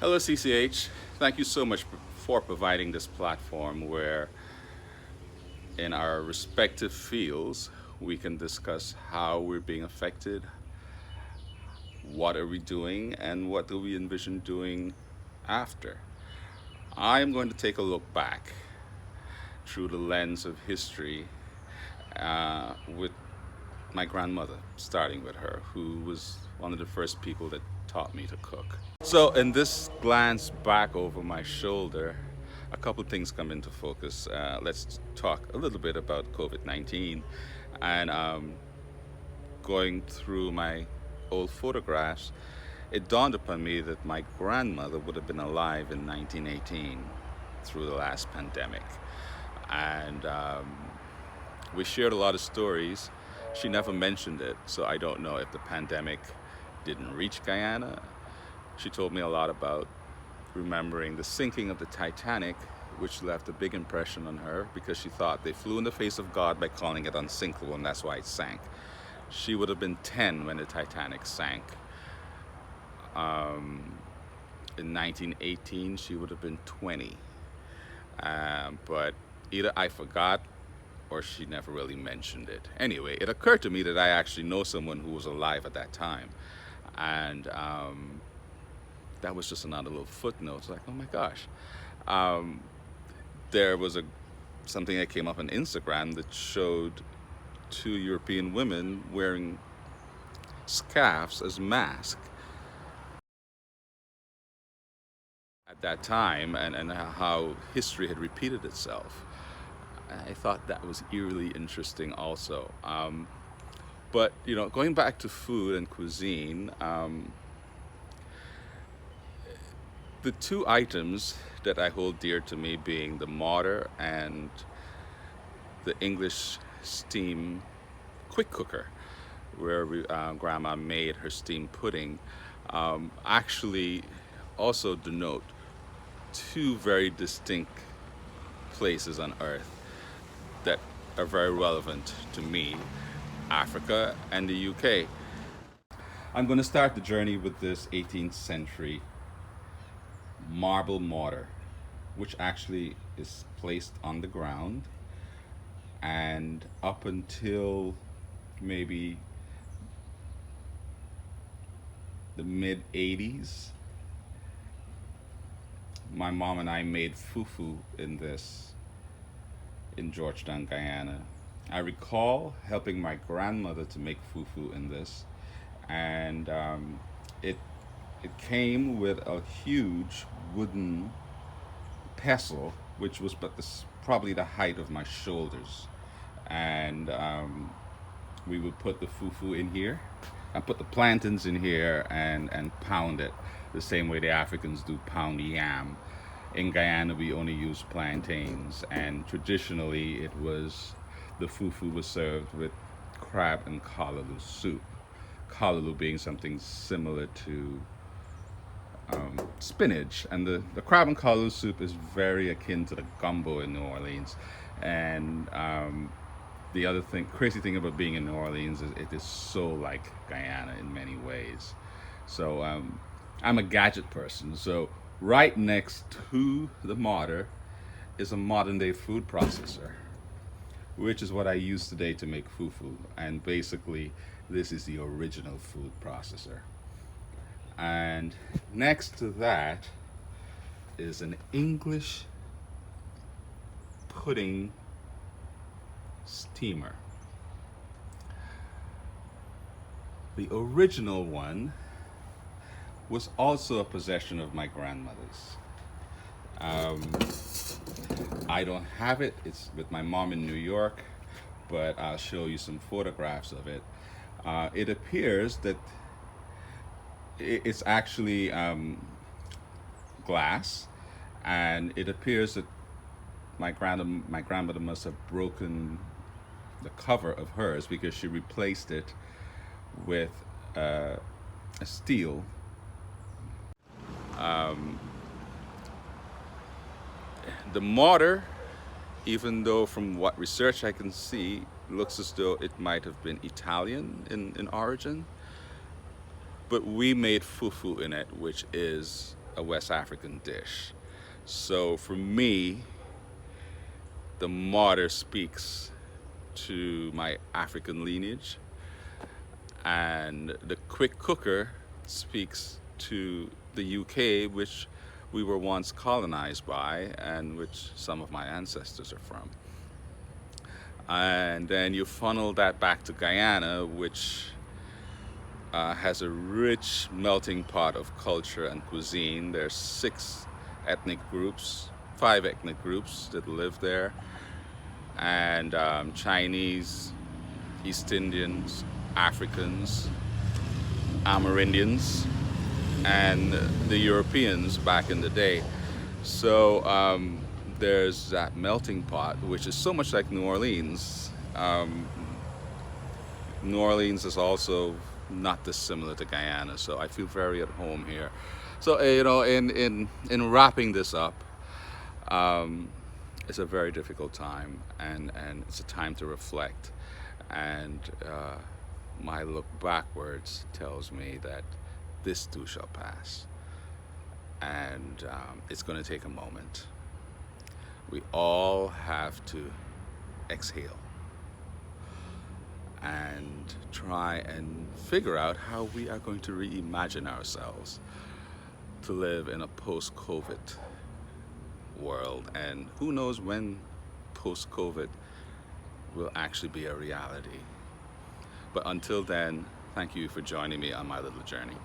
Hello, CCH. Thank you so much for providing this platform where, in our respective fields, we can discuss how we're being affected, what are we doing, and what do we envision doing after. I am going to take a look back through the lens of history with my grandmother, starting with her, who was one of the first people that taught me to cook. So, in this glance back over my shoulder, a couple things come into focus. Let's talk a little bit about COVID 19 and going through my old photographs. It dawned upon me that my grandmother would have been alive in 1918 through the last pandemic. And we shared a lot of stories. She never mentioned it, so I don't know if the pandemic didn't reach Guyana. She told me a lot about remembering the sinking of the Titanic, which left a big impression on her because she thought they flew in the face of God by calling it unsinkable, and that's why it sank. She would have been 10 when the Titanic sank. In 1918, she would have been 20. But either I forgot or she never really mentioned it. Anyway, it occurred to me that I actually know someone who was alive at that time. And that was just another little footnote. It's like, oh my gosh. Um, there was something that came up on Instagram that showed two European women wearing scarves as masks at that time, and how history had repeated itself. I thought that was eerily interesting also. But, going back to food and cuisine, the two items that I hold dear to me being the mortar and the English steam quick cooker, where Grandma made her steam pudding, actually also denote two very distinct places on earth that are very relevant to me: Africa and the UK. I'm going to start the journey with this 18th century marble mortar, which actually is placed on the ground, and up until maybe the mid 80s, my mom and I made fufu in this in Georgetown, Guyana. I recall helping my grandmother to make fufu in this, and it it came with a huge wooden pestle, which was but this probably the height of my shoulders, and we would put the fufu in here, and put the plantains in here, and pound it the same way the Africans do pound yam. In Guyana, we only use plantains, and traditionally, the fufu was served with crab and callaloo soup. Callaloo being something similar to spinach, and the crab and callaloo soup is very akin to the gumbo in New Orleans. And the other thing, crazy thing about being in New Orleans is it is so like Guyana in many ways. So I'm a gadget person. So right next to the mortar is a modern day food processor, which is what I use today to make fufu. And basically, this is the original food processor. And next to that is an English pudding steamer. The original one was also a possession of my grandmother's. Um, I don't have it, it's with my mom in New York, but I'll show you some photographs of it. It appears that it's actually glass, and it appears that my grandmother must have broken the cover of hers because she replaced it with a steel. The mortar, even though from what research I can see, looks as though it might have been Italian in origin, but we made fufu in it, which is a West African dish. So for me, the mortar speaks to my African lineage, and the quick cooker speaks to the UK, which we were once colonized by and which some of my ancestors are from. And then you funnel that back to Guyana, which has a rich melting pot of culture and cuisine. There's five ethnic groups that live there, and Chinese, East Indians, Africans, Amerindians, and the Europeans back in the day. So there's that melting pot, which is so much like New Orleans. New Orleans is also not dissimilar to Guyana, so I feel very at home here. So in wrapping this up, it's a very difficult time, and it's a time to reflect. And my look backwards tells me that this too shall pass, and it's going to take a moment. We all have to exhale and try and figure out how we are going to reimagine ourselves to live in a post-COVID world. And who knows when post-COVID will actually be a reality. But until then, thank you for joining me on my little journey.